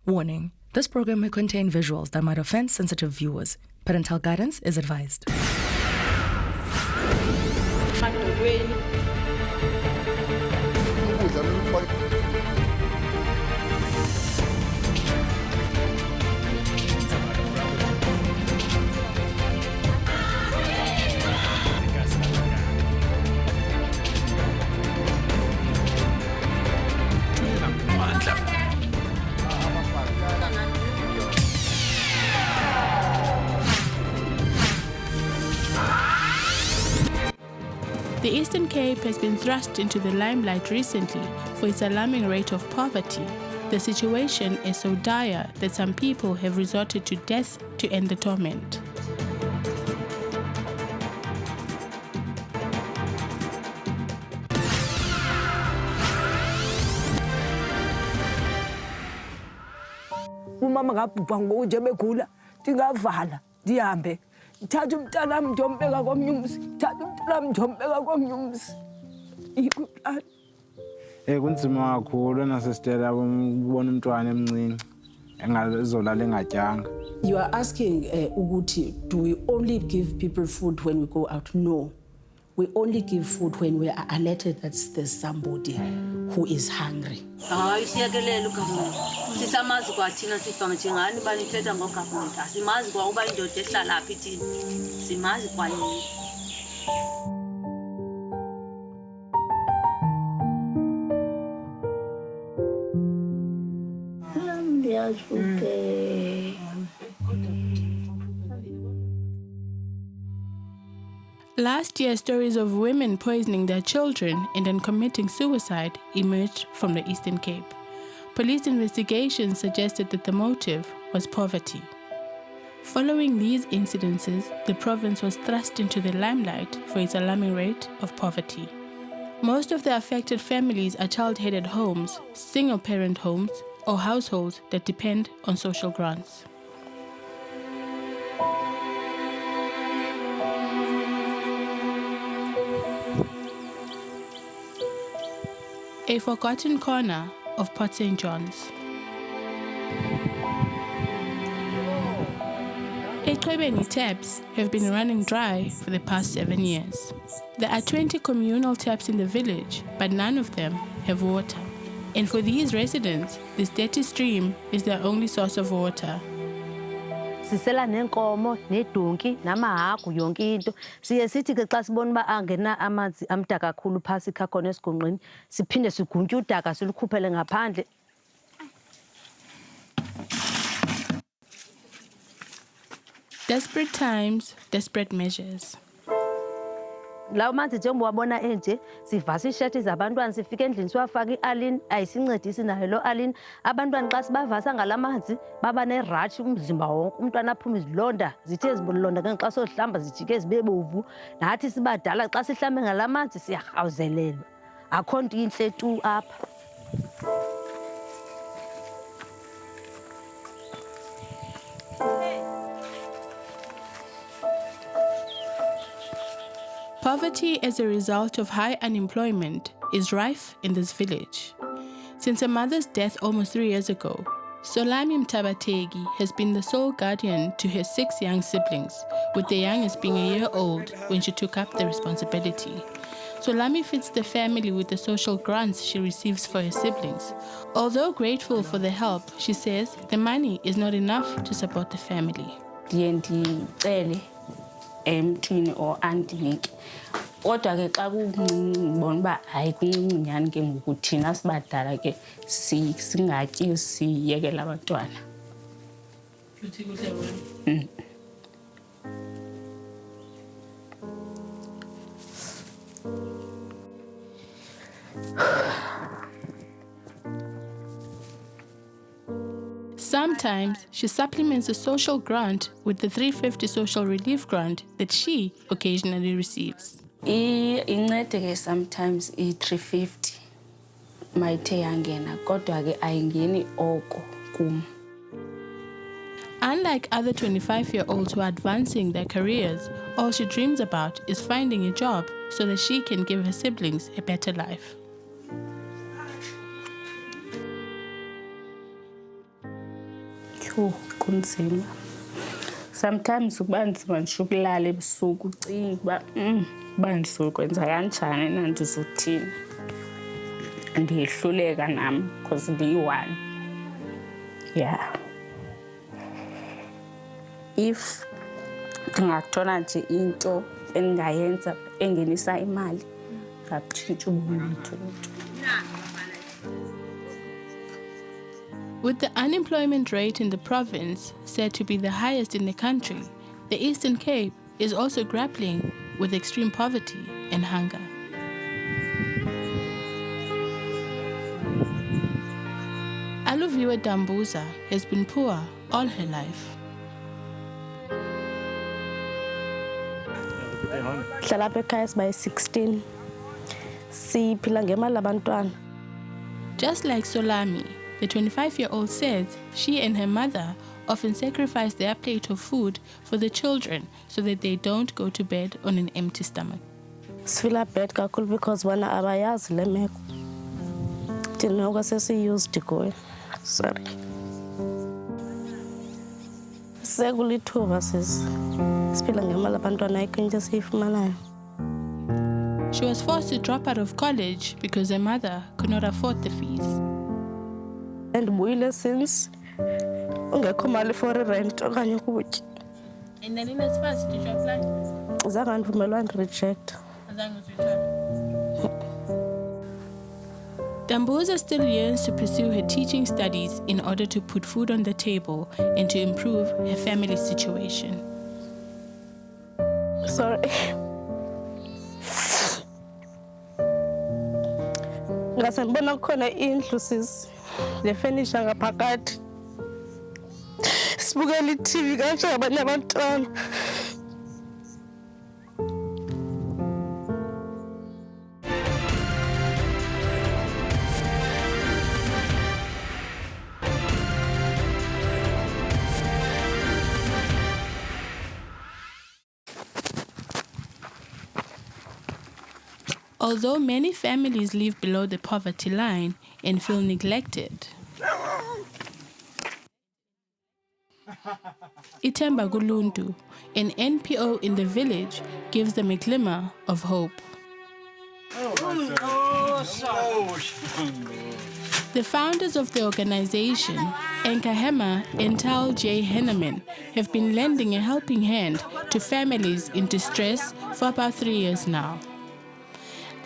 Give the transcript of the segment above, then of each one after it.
Warning: this program may contain visuals that might offend sensitive viewers. Parental guidance is advised. The Eastern Cape has been thrust into the limelight recently for its alarming rate of poverty. The situation is so dire that some people have resorted to death to end the torment. Umama ngabhubha ngoku nje begula ndingavala ndihambe ndithathe umntanam ndiyombeka komnye umzi ndithathe umntanam ndiyombeka komnye umzi ikuplani. Kunzima kakhulu nasesitela ukubona umntwana emncinci engazolala engatyanga. You are asking ukuthi, do we only give people food when we go out? No. We only give food when we are alerted that there's somebody who is hungry. Siyakelela uGavumenti. Sisamazi kwathina sifa njengani banithetha ngoGavumenti. Asimazi kwa uba indoda ehlala apha thina. Simazi kwa yini. Last year, stories of women poisoning their children and then committing suicide emerged from the Eastern Cape. Police investigations suggested that the motive was poverty. Following these incidences, the province was thrust into the limelight for its alarming rate of poverty. Most of the affected families are child-headed homes, single-parent homes, or households that depend on social grants. A forgotten corner of Port St. John's. Eqebeni taps have been running dry for the past 7 years. There are 20 communal taps in the village, but none of them have water. And for these residents, this dirty stream is their only source of water. Sisela nenkomo nedonki namahagu yonke into siye sithi ke xa sibona ba angena amanzi amdaka kakhulu phasi khakhona esigonqeni siphinde siguntywe udaka silukhuphele ngaphandle. Desperate times, desperate measures. Lawo manzi njengoba wabona enje sivasa isheti zabantwana sifike endlini siwafaka ialin ayisincedisi nayo lo alin abantwana xa sibavasa ngalamanzi baba nerash umzimba wonke umntwana aphuma izilonda zithe zibulonda ngenxa sohlamba zijike zibebovu nathi sibadala xa sihlambe ngalamanzi siyahawuzelelwa akho nto inhle tu apha. Poverty as a result of high unemployment is rife in this village. Since her mother's death almost 3 years ago, Solami Mtabategi has been the sole guardian to her 6 young siblings, with the youngest being a year old when she took up the responsibility. Solami feeds the family with the social grants she receives for her siblings. Although grateful for the help, she says the money is not enough to support the family. Emthini or andiniki kodwa ke xa kubona ba hayi kuncinci nyani ke ngoku thina sibadala ke singatyi siyekela abantwana. Sometimes she supplements the social grant with the 350 social relief grant that she occasionally receives. Incede ke sometimes i350 mayithe yangena kodwa ke ayingeni oko kum. Unlike other 25-year-olds who are advancing their careers, all she dreams about is finding a job so that she can give her siblings a better life. kunzima. Sometimes kuba nzima nje ukulala ebusuku ucinga uba ndizokwenza kanjani na ndizothini. Ndiyehluleka nami because ndiyi-one. Yeah. If ndingathola nje into endingayenza engenisa imali, ngabutshintsha ubomi bethu. With the unemployment rate in the province said to be the highest in the country, the Eastern Cape is also grappling with extreme poverty and hunger. Aluviwe Dambuza has been poor all her life. Hlala apha ekhaya siba 16. Siphila ngemali abantwana. Just like Solami, the 25-year-old says she and her mother often sacrifice their plate of food for the children so that they don't go to bed on an empty stomach. Sifila bed kakhulu because wana abayazi le meko. Thina kwasesi-used kuyo. Sorry. Sekulithuba sisi. Siphila ngemali abantwana ayikho into esiyifumanayo. She was forced to drop out of college because her mother could not afford the fees. And ndibuyile since ungekho mali for rent okanye ukutya. And then in as fast did you apply? Zange ndivumelwa ndireject. Dambuza still yearns to pursue her teaching studies in order to put food on the table and to improve her family's situation. Sorry. Ngase ngibona kukhona indlu sisi le-furniture ngaphakathi. Sibukela i-TV kanje ngabanye abantwana. Although many families live below the poverty line and feel neglected, Itemba Gulundu, an NPO in the village, gives them a glimmer of hope. The founders of the organization, Nkahema and Tal J. Henneman, have been lending a helping hand to families in distress for about 3 years now.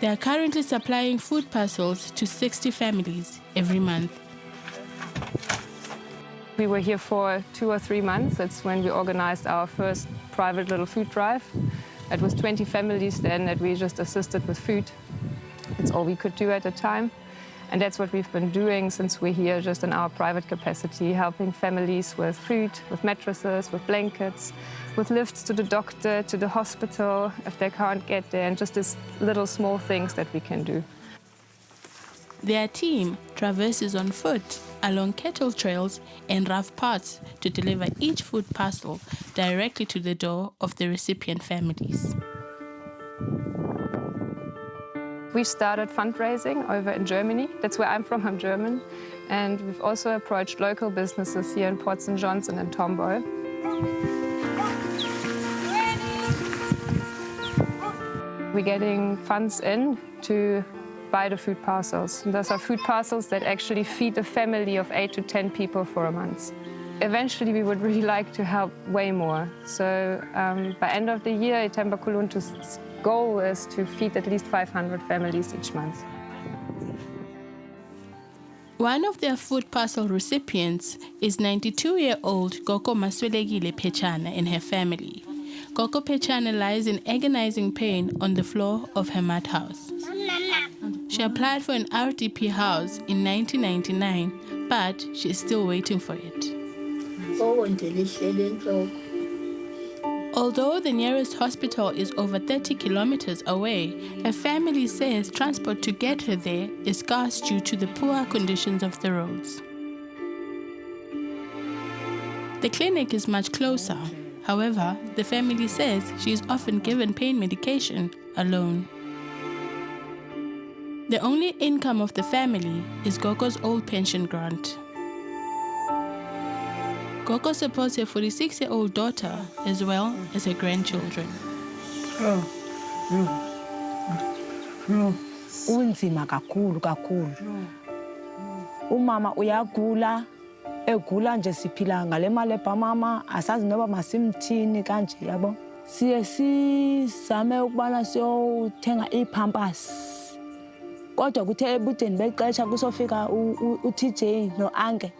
They are currently supplying food parcels to 60 families every month. We were here for 2 or 3 months. That's when we organized our first private little food drive. It was 20 families then that we just assisted with food. That's all we could do at the time. And that's what we've been doing since we're here, just in our private capacity, helping families with food, with mattresses, with blankets, with lifts to the doctor, to the hospital, if they can't get there, and just these little small things that we can do. Their team traverses on foot along cattle trails and rough paths to deliver each food parcel directly to the door of the recipient families. We started fundraising over in Germany. That's where I'm from, German. And we've also approached local businesses here in Port St. John's and in Tomboy. We're getting funds in to buy the food parcels. And those are food parcels that actually feed a family of 8 to 10 people for a month. Eventually, we would really like to help way more. So by end of the year, Itemba Kuluntu's goal is to feed at least 500 families each month. One of their food parcel recipients is 92-year-old Goko Maswelegile Pechana and her family. Goko Pechana lies in agonizing pain on the floor of her mud house. She applied for an RDP house in 1999, but she is still waiting for it. Although the nearest hospital is over 30 kilometers away, her family says transport to get her there is scarce due to the poor conditions of the roads. The clinic is much closer. However, the family says she is often given pain medication alone. The only income of the family is Gogo's old pension grant. Gogo supports her 46-year-old daughter as well as her grandchildren. Unzima kakhulu. Umama uyagula, egula nje siphila ngale mali ebhamama, asazi noba masimthini kanje yabo. Siye sizame ukubana siyothenga iipampers. Kodwa kuthe ebudeni bexesha kusofika uTJ noAnke.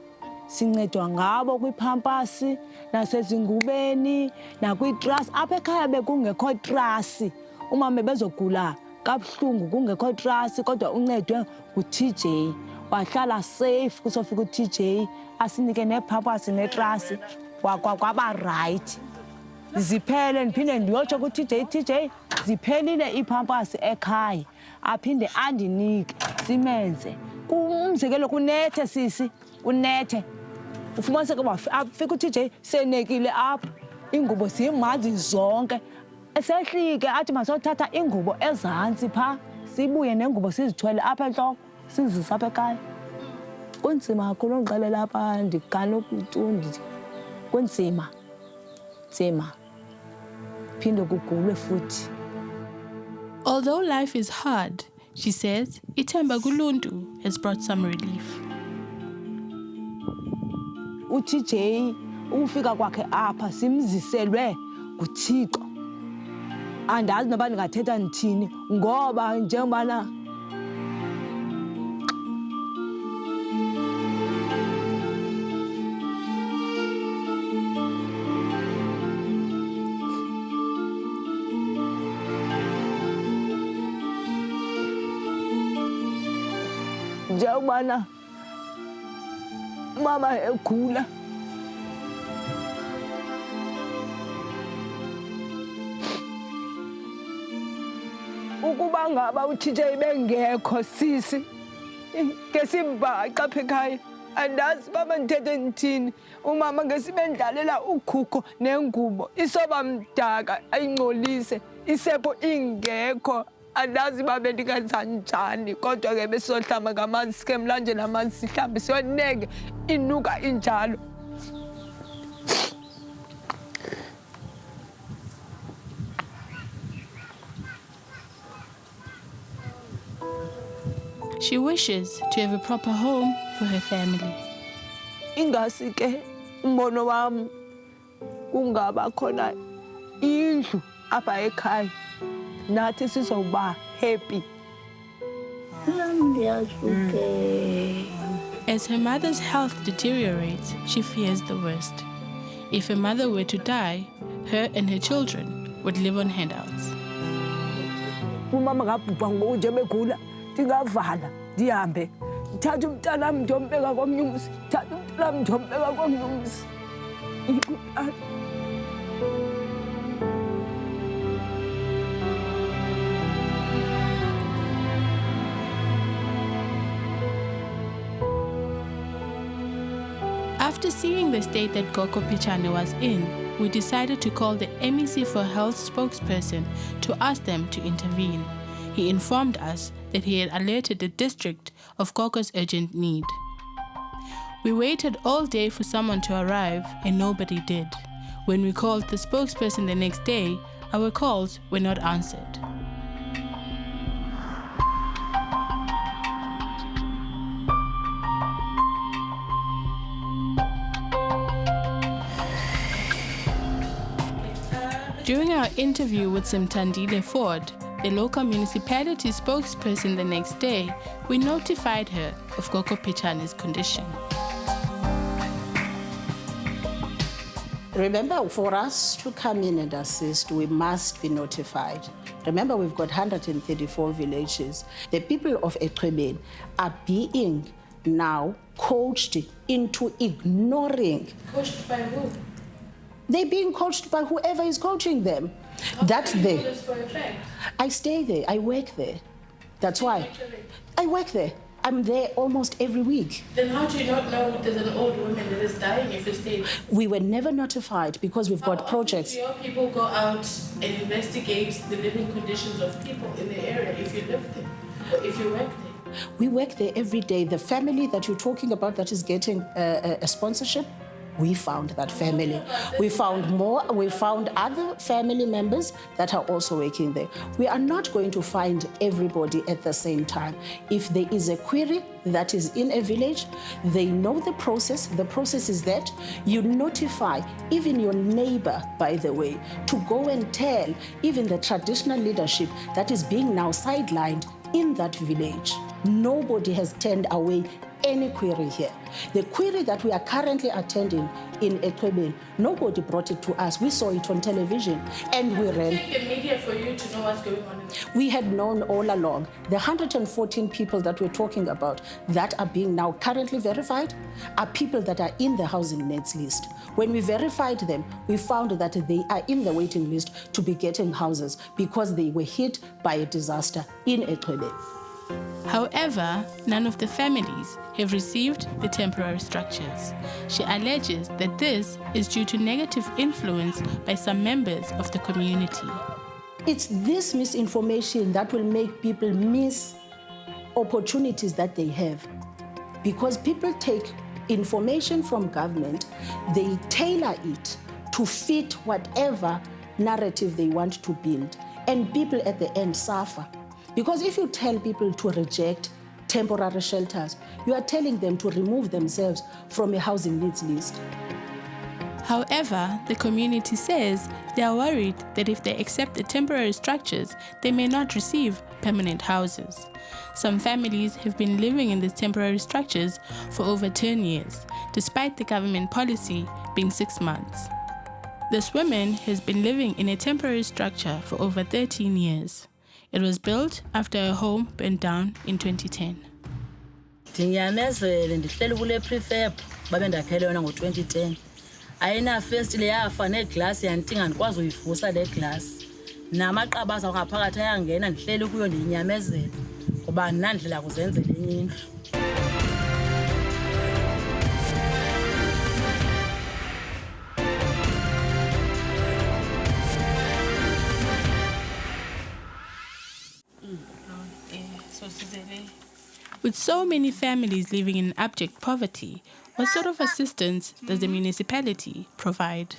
Sincedwa ngabo kwiipampers, nasezingubeni, nakwiitrasi. Apha ekhaya bekungekho trasi. Umama bezogula kabuhlungu kungekho trasi, kodwa uncedwe nguTJ. Wahlala safe kusofika uTJ, asinike neepampers netrasi, kwaba right. Ziphele ndiphinde ndiyotsho kuTJ, ziphelile iipampers ekhaya. Aphinde andinike simenze. Umzekelo kunethe sisi, unethe. Ufumaniseke afika uTJ senekile apha. Ingubo siyimanzi zonke. Esehlike athi masothatha ingubo ezantsi pha, sibuye nengubo sizithwele apha entloko, sizisa apha ekhaya. Kunzima kakhulu ngixelela apha ndikanokutundi. Kunzima. Phinde kugulwe futhi. Although life is hard, she says, ithemba kuluntu has brought some relief. uTJ ufika kwakhe apha simziselwe nguThixo. Andazi noba ndingathetha ndithini ngoba njengobana njengobana mama egula. Ukuba ngaba uTJ bengekho sisi, ngesimbaxa apha ekhaya, andazi uba mandithethe ndithini. Umama ngesibendlalela ukhukho nengubo, isoba mdaka ayingcolise, isepho ingekho. Andazi uba bendingenza njani, kodwa ke besizohlamba ngamanzi, sikhe mlanje namanzi sihlambe siyoneke, inuka injalo. She wishes to have a proper home for her family. Ingasi ke umbono wami kungaba khona indlu apha ekhaya, nathi sizoba happy. As her mother's health deteriorates, she fears the worst. If her mother were to die, her and her children would live on handouts. Umama ngabhubha ngoku nje begula, ndingavala ndihambe ndithatha umntanam ndiyombeka komnye umzi, ndithatha umntanam ndiyombeka komnye umzi. After seeing the state that Gogo Pichane was in, we decided to call the MEC for Health spokesperson to ask them to intervene. He informed us that he had alerted the district of Gogo's urgent need. We waited all day for someone to arrive and nobody did. When we called the spokesperson the next day, our calls were not answered. During our interview with Simtandile Ford, the local municipality spokesperson the next day, we notified her of Gogo Pichane's condition. Remember, for us to come in and assist, we must be notified. Remember, we've got 134 villages. The people of Etreben are being now coached into ignoring. Coached by who? They're being coached by whoever is coaching them. That's there. I stay there. I work there. That's why. I work there. I'm there almost every week. Then how do you not know there's an old woman that is dying if you stay? We were never notified because we've got projects. Do your people go out and investigate the living conditions of people in the area if you live there, or if you work there? We work there every day. The family that you're talking about that is getting a sponsorship, we found that family. We found other family members that are also working there. We are not going to find everybody at the same time. If there is a query that is in a village, they know the process. The process is that you notify even your neighbor, by the way, to go and tell even the traditional leadership that is being now sidelined in that village. Nobody has turned away any query here. The query that we are currently attending in Ekweben, nobody brought it to us. We saw it on television and we ran. The media for you to know what's going on. We had known all along. The 114 people that we're talking about that are being now currently verified are people that are in the housing nets list. When we verified them, we found that they are in the waiting list to be getting houses because they were hit by a disaster in Ekweben. However, none of the families have received the temporary structures. She alleges that this is due to negative influence by some members of the community. It's this misinformation that will make people miss opportunities that they have. Because people take information from government, they tailor it to fit whatever narrative they want to build, and people at the end suffer. Because if you tell people to reject temporary shelters, you are telling them to remove themselves from a housing needs list. However, the community says they are worried that if they accept the temporary structures, they may not receive permanent houses. Some families have been living in these temporary structures for over 10 years, despite the government policy being 6 months. This woman has been living in a temporary structure for over 13 years. It was built after her home burnt down in 2010. Ndinyamezele ndihleli kule prefab babe ndakhele yona ngo-2010. Ayina first le yafa neglass yantinga ndikwazi uyivusa le glass. Namaqabaza ngaphakathi ayangena ndihleli kuyo ndinyamezele ngoba andinandlela kuzenzela enye indlu. With so many families living in abject poverty, what sort of assistance does the municipality provide?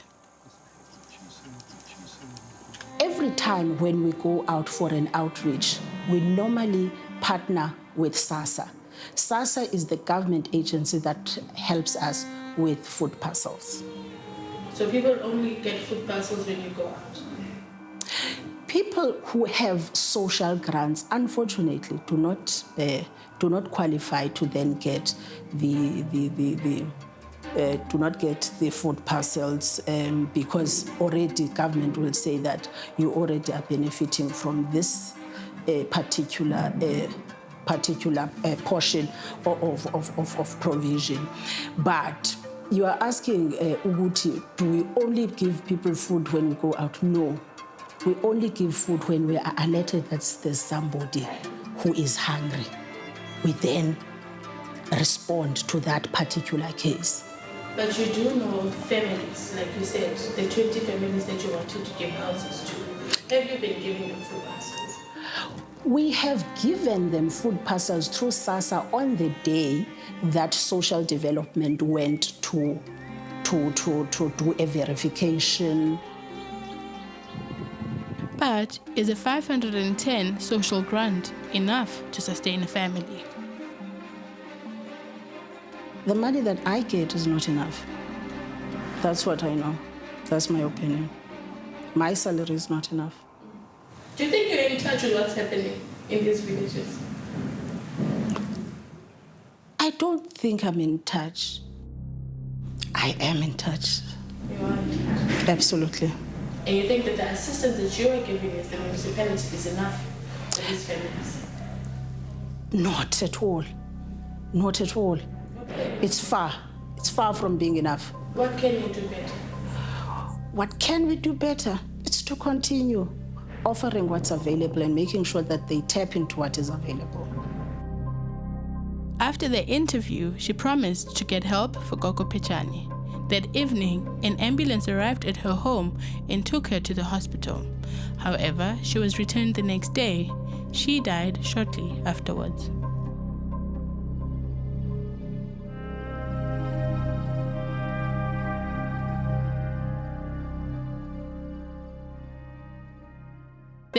Every time when we go out for an outreach, we normally partner with SASA. SASA is the government agency that helps us with food parcels. So people only get food parcels when you go out? People who have social grants, unfortunately, do not qualify to then get the food parcels because already government will say that you already are benefiting from this particular portion of provision. But you are asking, Uguti, do we only give people food when we go out? No. We only give food when we are alerted that there's somebody who is hungry. We then respond to that particular case. But you do know families, like you said, the 20 families that you wanted to give houses to. Have you been giving them food parcels? We have given them food parcels through SASA on the day that social development went to do a verification. But is a 510 social grant enough to sustain a family? The money that I get is not enough. That's what I know. That's my opinion. My salary is not enough. Do you think you're in touch with what's happening in these villages? I don't think I'm in touch. I am in touch. You are in touch? Absolutely. And you think that the assistance that you are giving as the municipality is enough for these families? Not at all. Not at all. Okay. It's far from being enough. What can you do better? What can we do better? It's to continue offering what's available and making sure that they tap into what is available. After the interview, she promised to get help for Gogo Pechani. That evening, an ambulance arrived at her home and took her to the hospital. However, she was returned the next day. She died shortly afterwards.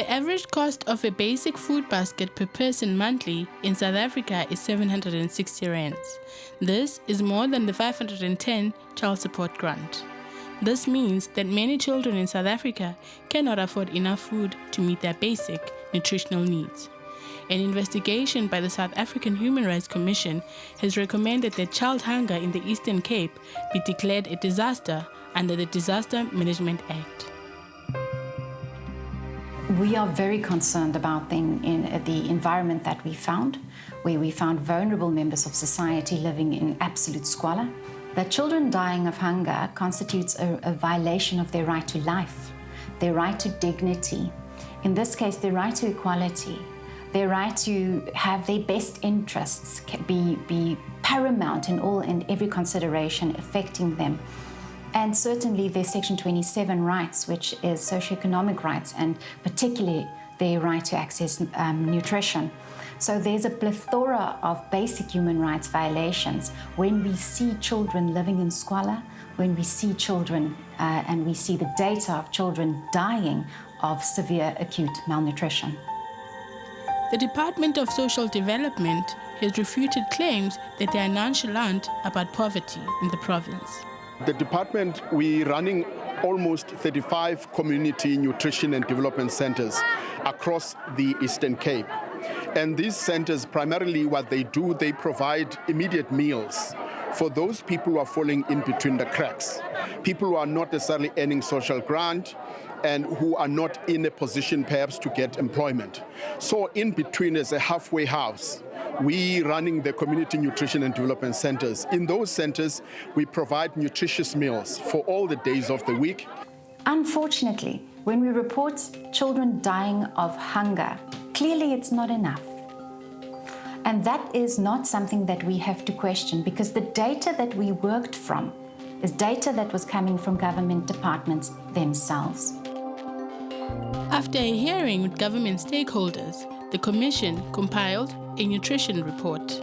The average cost of a basic food basket per person monthly in South Africa is 760 rands. This is more than the 510 child support grant. This means that many children in South Africa cannot afford enough food to meet their basic nutritional needs. An investigation by the South African Human Rights Commission has recommended that child hunger in the Eastern Cape be declared a disaster under the Disaster Management Act. We are very concerned about the environment that we found, where we found vulnerable members of society living in absolute squalor. That children dying of hunger constitutes a violation of their right to life, their right to dignity, in this case, their right to equality, their right to have their best interests be paramount in all and every consideration affecting them. And certainly their Section 27 rights, which is socioeconomic rights, and particularly their right to access nutrition. So there's a plethora of basic human rights violations when we see children living in squalor, when we see children and we see the data of children dying of severe acute malnutrition. The Department of Social Development has refuted claims that they are nonchalant about poverty in the province. The department, we're running almost 35 community nutrition and development centers across the Eastern Cape. And these centers, primarily what they do, they provide immediate meals for those people who are falling in between the cracks, people who are not necessarily earning social grant and who are not in a position perhaps to get employment. So in between is a halfway house. We running the community nutrition and development centers. In those centers, we provide nutritious meals for all the days of the week. Unfortunately, when we report children dying of hunger, clearly it's not enough. And that is not something that we have to question, because the data that we worked from is data that was coming from government departments themselves. After a hearing with government stakeholders, the Commission compiled a nutrition report.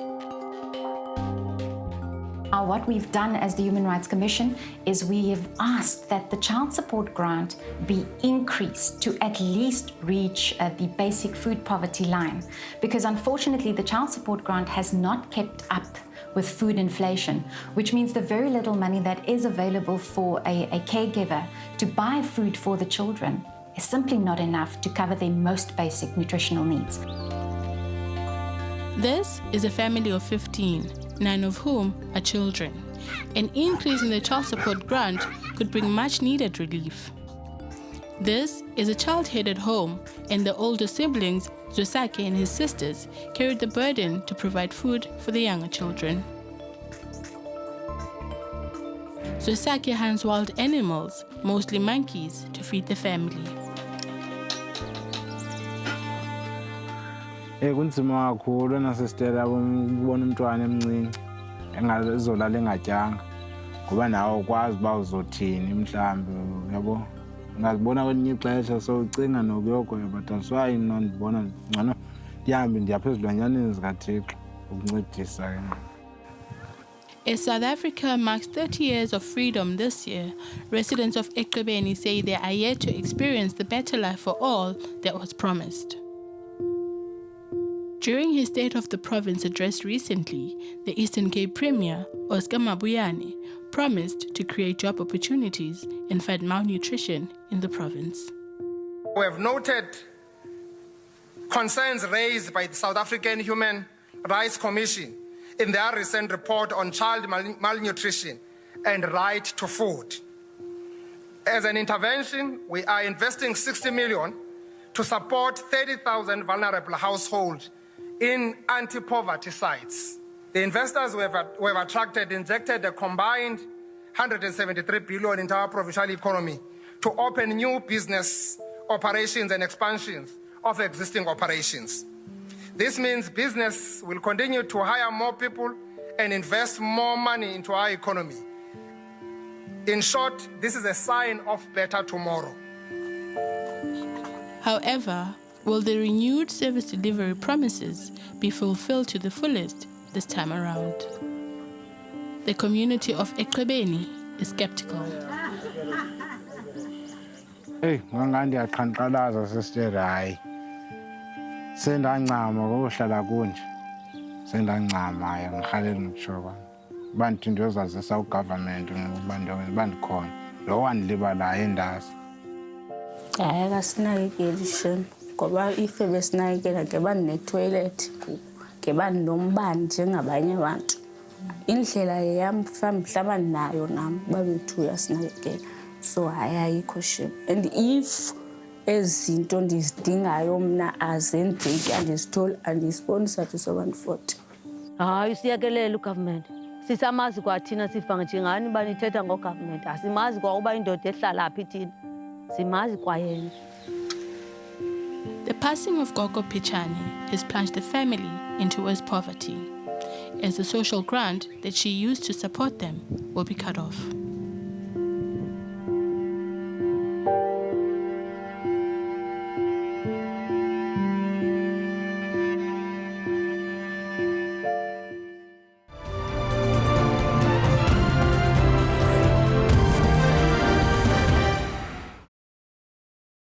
What we've done as the Human Rights Commission is we have asked that the child support grant be increased to at least reach the basic food poverty line, because unfortunately the child support grant has not kept up with food inflation, which means the very little money that is available for a caregiver to buy food for the children is simply not enough to cover their most basic nutritional needs. This is a family of 15, 9 of whom are children. An increase in the child support grant could bring much needed relief. This is a child-headed home, and the older siblings, Zosake and his sisters, carried the burden to provide food for the younger children. Zosake hunts wild animals, mostly monkeys, to feed the family. Kunzima kakhulu nasistela ukubona umntwana emncinci engazolala engatyanga, ngoba nawe ukwazi uba uzothini mhlawumbi, yabo. Ngazibona kwelinye ixesha sowucinga nokuyogoya, but aswayi mna ndibona ngcono ndihambe ndiyapha ezilwanyaneni zikaThixo ukuncedisa ke. As South Africa marks 30 years of freedom this year, residents of Eqebeni say they are yet to experience the better life for all that was promised. During his State of the Province address recently, the Eastern Cape Premier, Oscar Mabuyane, promised to create job opportunities and fight malnutrition in the province. We have noted concerns raised by the South African Human Rights Commission in their recent report on child malnutrition and right to food. As an intervention, we are investing 60 million to support 30,000 vulnerable households in anti-poverty sites. The investors we have attracted injected a combined 173 billion into our provincial economy to open new business operations and expansions of existing operations. This means business will continue to hire more people and invest more money into our economy. In short, this is a sign of better tomorrow. However, will the renewed service delivery promises be fulfilled to the fullest this time around? The community of Eqebeni is skeptical. Eyi, ngangandiyaqhankqalaza sister, hayi. Sendancama kohlala kunje. Sendancama hayi ngirhalela ngikutsho kwami. Uba ndithi ndiyozazisa ugovernment ukuba ndikhona. Lo wandilibalayo endazi. Hayi akasinakekeli shem ngoba ife besinakekela ngeba ndinetoilet ngeba ndinombane njengabanye abantu. Indlela yam mhlawumbi nayo nam babethu uyasinakekela. So hayi ayikho shem. And if ezinto ndizidingayo mna azenzeki andizitholi andizisponsathi sobantu-40. Hayi usiyekelele ugovernment. Sisamazi kwathina sifa njengani uba nithetha ngogovernment. Asimazi kwa uba indoda ehlala phi thina. Simazi kwayena. The passing of Gogo Pichani has plunged the family into worse poverty, as the social grant that she used to support them will be cut off.